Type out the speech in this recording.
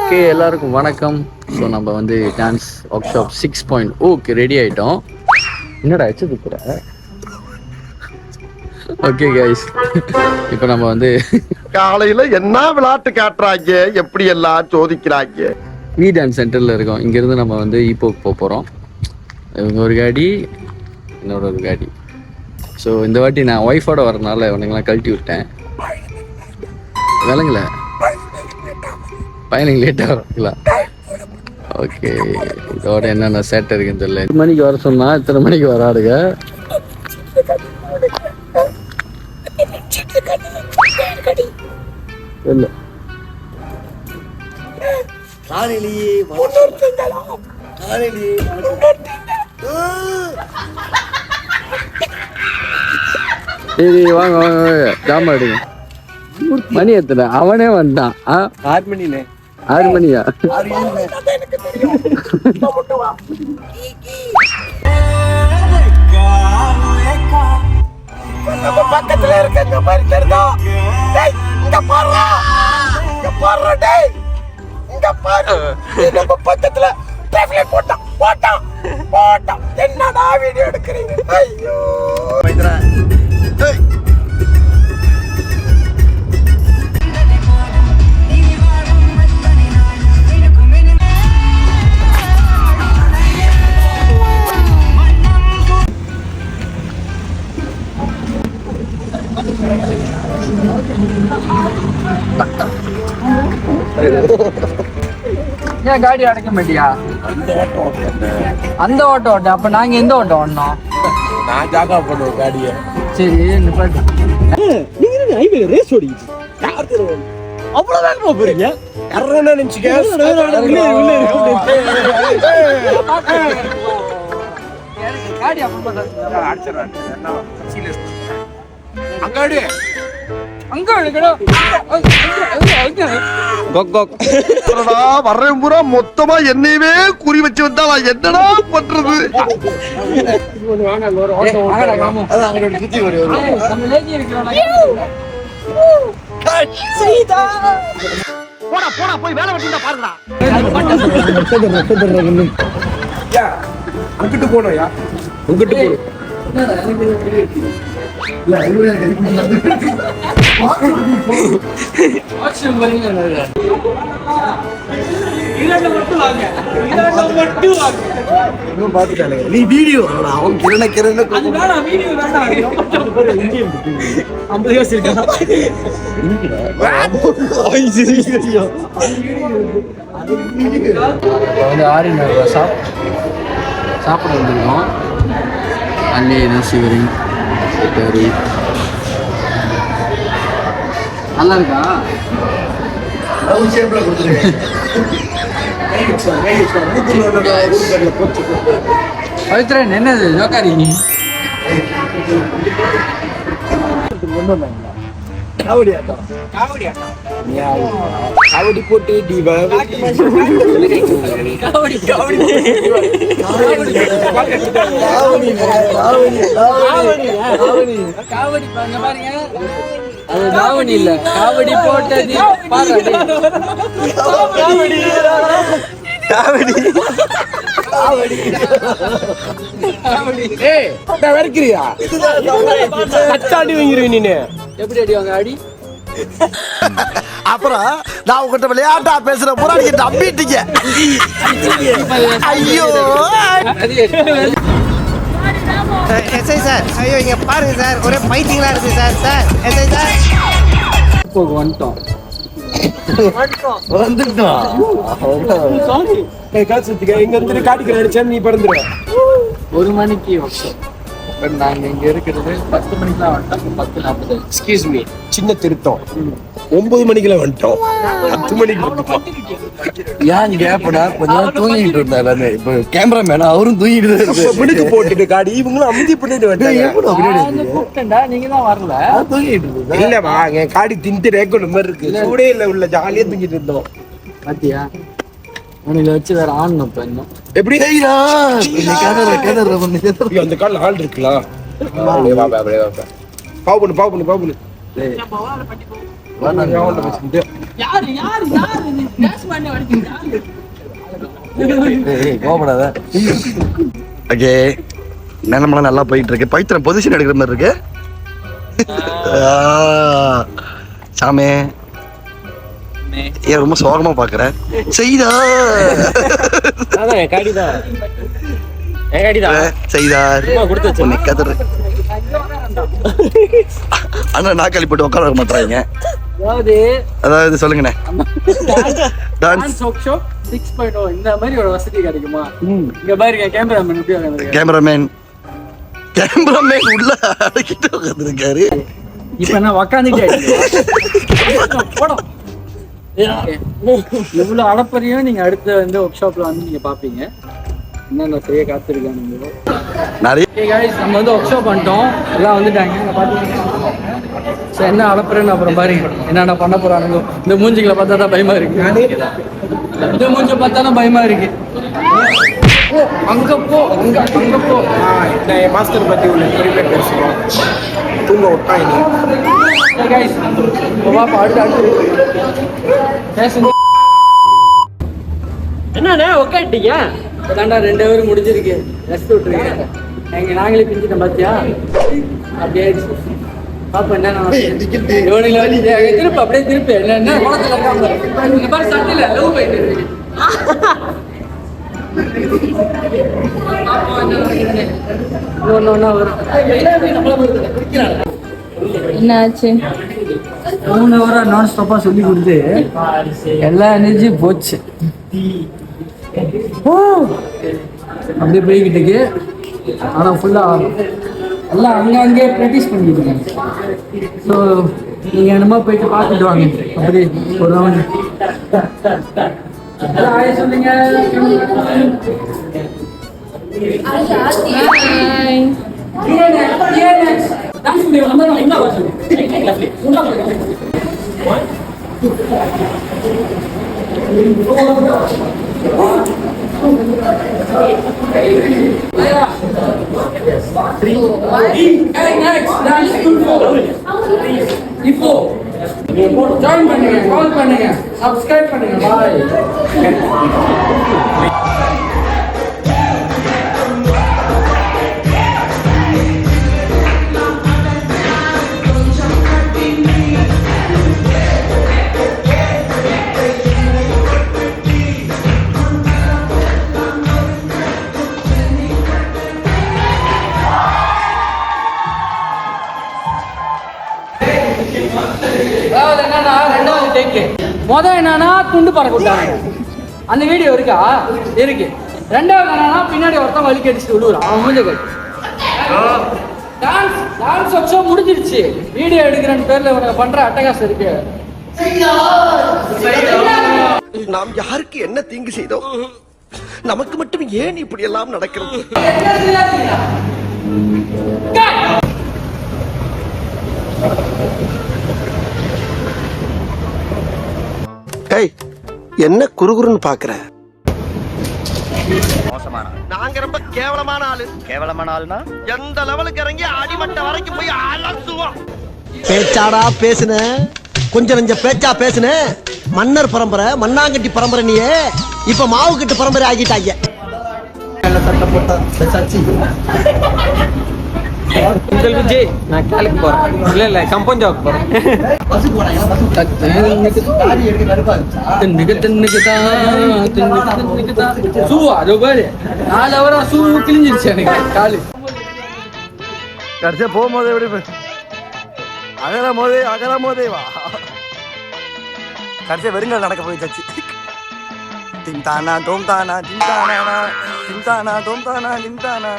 Okay, எல்லாருக்கும் வணக்கம். So நம்ம வந்து டான்ஸ் ஒர்க் ஷாப் 6.0 ரெடி ஆகிட்டோம். என்னடா வச்சது கூட. ஓகே கைஸ், இப்போ நம்ம வந்து காலையில என்ன விளையாட்டு காட்டுறாங்க, எப்படி எல்லாம் சோதிக்கிறாங்க. வி டான்ஸ் சென்டரில் இருக்கோம். இங்கேருந்து நம்ம வந்து ஈப்போக்கு போக போகிறோம். இவங்க ஒரு காடி, இன்னொரு ஒரு காடி. ஸோ இந்த வாட்டி நான் ஒய்ஃபோட வரனால இவனுங்கெல்லாம் கழட்டி விட்டேன். விளங்கல, பயணிங்க லேட்டாக வரங்களா? ஓகே, இதோட என்னென்ன சேட்டை இருக்குன்னு தெரியல. 8 மணிக்கு வர சொன்னா இத்தனை மணிக்கு வராடுங்க. இல்லை சரி, வாங்க வாங்க ஜாமான் எடுங்க. மணி எத்தனை? அவனே வந்தான். 6 மணினே. 6 மணியா? பக்கத்துல இருக்க மாதிரி தெரியுதா? இங்க பாரு, இங்க பாரு, டேய் இங்க பாரு. நம்ம பக்கத்துல டிராஃபிக் போட்டான். என்னடா வீடியோ எடுக்கிறீங்க? ஐயோ ஏன் காடி அடைக்க மாட்டியா? அந்த ஓட்டம் ஓட்ட. அப்ப நாங்க எந்த ஓட்டம் ஓடணும்? நான் ஜாகா பண்ணுவேன் காடியை. சரி நிப்பாட்டு. நீங்க ஹைவேல ரேஸ் ஓடிச்சு. யார் தெரியும்? அவ்வளவு வேகமா போறீங்க. கர்றன நினைச்சுக்க. காடி அப்ப அடிச்சறான். என்ன சீரியஸ் அங்காடி அங்க எடுக்கணும். வர்றேன் பூரா மொத்தமா என்னையவே குறி வச்சு வந்தா நான் என்னடா பண்றது? போடா போய் வேலை வெட்டி பாருங்கடா. அங்கிட்டு போனோயா, அங்கிட்டு போனோம். நீ வீடியோ அவன் கிரண வந்து ஆரினர் சாப்பிட வந்துருக்கோம். அள்ளி நசிவரி கறி நல்லா இருக்கா? பவித்ரன் என்னது ஜோக்காரி? காவடி போட்டு காவடி பாருங்க. அது தாவணி இல்ல, காவடி போட்டது. வரைக்கிறியா? கச்சாடி வாங்கிருவீ நீனு. எப்படி அடிவாங்க அடி? அப்புறம் நான் உங்ககிட்ட விளையாட்டா பேசுற பூரா நீங்க நம்பிட்டீங்க. ஐயோ எஸ்ஐ சார், ஐயோ இங்க பாருங்க சார், ஒரே பைத்தியங்களா இருக்கு சார். சார் எஸ்ஐ சார், இப்போ வந்துட்டோம். இங்க இருந்து காட்டிக்கிற அடிச்சா நீ பறந்துருவ. 1 மணிக்கு நாங்க இங்க இருக்கிறது 10 மணிக்கு தான் வந்துட்டோம். 10:40. எக்ஸ்கியூஸ் மீ, சின்ன திருத்தம். 9 மணிக்குள்ள வந்துட்டோம். 10 மணிக்கு ஏன் கேப்படா? கொஞ்சம் தூங்கிட்டு இருந்தாரு. இப்போ கேமராமேன் அவரும் தூங்கிட்டு பிடிக்கு போட்டுட்டு காடி இவங்களும் அமைதி பண்ணிட்டு வந்தாங்க. கூப்பிட்டேன்டா, நீங்க தான் வரல. தூங்கிட்டு இருந்தா. இல்லவா, என் காடி திண்டு ரேக்கணும் மாதிரி இருக்கு. சூடே இல்ல, உள்ள ஜாலியா தூங்கிட்டு இருந்தோம். பாத்தியா, உனக்கு வச்சு வேற ஆடணும். இப்ப இன்னும் எப்படி அந்த கால் ஆள் இருக்கலாம். பாவு பண்ணு கோபப்படாத. ஓகே, நேரமெல்லாம் நல்லா போயிட்டு இருக்கு. பைத்திரம் பொசிஷன் எடுக்கிற மாதிரி இருக்கு. சாமே ஏன் ரொம்ப சோகமா பாக்குற? செய்தா காடிதான் செய்தார் உன்னை கதறு. ஆனா நாக்காளி போட்டு உட்கார வர மாட்டாங்க. அதாவது சொல்லுங்கண்ணே, டான்ஸ் 6.0 இந்த மாதிரி ஒரு வசதி கிடைக்குமா? இங்க பாருங்க, கேமராமேன் உள்ள அடக்கிட்டு உட்காந்துருக்காரு. இப்ப நான் உக்காந்துட்டே எவ்வளவு அடப்பறையும் நீங்க அடுத்த வந்து ஒர்க் ஷாப்ல வந்து நீங்க பாப்பீங்க. என்னென்ன செய்ய காத்திருக்காங்க நிறைய. நம்ம வந்து ஒர்க் ஷாப் பண்ணிட்டோம், எல்லாம் வந்துட்டாங்க. சரி, என்ன அடப்புறேன்னு அப்புறம் பாருங்க என்னென்ன பண்ண போறாங்க. இந்த மூஞ்சிகளை பார்த்தா தான் பயமா இருக்கு. இந்த மூஞ்சி பார்த்தா தான் பயமா இருக்கு. அங்க போ. மாஸ்டர் பத்தி உள்ள பெரிய பேசுவோம். தூங்க விட்டா என்னண்ணே உட்காந்துட்டீங்க? அதான்டா 2 பேரும் முடிஞ்சிருக்கு. ரெஸ்ட் விட்டுருக்கேன். நாங்களே பிஞ்சிட்டோம் பாத்தியா? அப்படியே பாப்பா என்ன திருப்பி அப்படியே திருப்பி என்ன குளத்துல இருக்காம சட்டையில லவ் போயிட்டு இருக்கு. என்னாச்சு? 3 ஹவரா நான் ஸ்டாப்பா சொல்லி கொடுத்து எல்லா எனர்ஜியும் போச்சு. அப்படியே போய்கிட்டு இருக்கு. ஆனா ஃபுல்லா எல்லாம் அங்கங்கே ப்ராக்டிஸ் பண்ணிருக்கேன். ஸோ நீங்க என்னமோ போயிட்டு பார்த்துட்டு வாங்க. அப்படி ஒரு ரவுண்ட் சொல்லுங்க. இப்போ ஜாயின் பண்ணுங்க, கால் பண்ணுங்க, சப்ஸ்கிரைப் பண்ணுங்க. பாய். அதாவது என்னன்னா 2வது டேக்கு என்னன்னா துண்டு பறக்க விட்டாங்க. அந்த வீடியோ இருக்கா? இருக்கு. 2வது என்னன்னா பின்னாடி ஒருத்தன் வலிக்கு அடிச்சுட்டு விடுறான். அவன் மூஞ்ச கட்டு. டான்ஸ் ஒர்க் ஷாப் முடிஞ்சிருச்சு. வீடியோ எடுக்கிறேன்னு பேர்ல இவங்க பண்ற அட்டகாசம் இருக்கு. நாம் யாருக்கு என்ன தீங்கு செய்தோம்? நமக்கு மட்டும் ஏன் இப்படி எல்லாம் நடக்கிறது? ஏய், என்ன குறுகுறுன்னு பாக்குற? நாங்க ரொம்ப கேவலமான ஆளுனா எந்த லெவலுக்கு இறங்கி அடிமட்ட வரைக்கும் போய் அலசுவோம். பேச்சாடா பேசுன, கொஞ்சம் நெஞ்ச பேச்சா பேசுன. மன்னர் பரம்பரை, மண்ணாங்கட்டி பரம்பரை. நீயே இப்ப மாவு கட்டு பரம்பரை ஆகிட்டாங்க. சட்டை போட்டா சச்சி விஜய், நான் காலுக்கு போறேன். இல்ல கம்பஞ்சாவுக்கு போறேன். கிழிஞ்சிருச்சு எனக்கு காலு. கடைசியா போகும்போது எப்படி அகரம் போதே வா. கடைசியா வெறுங்கள் நடக்க போய் சச்சி. திம் தானா தோம் தானா திம் தானா திம் தானா தோம் தானா திம் தானா.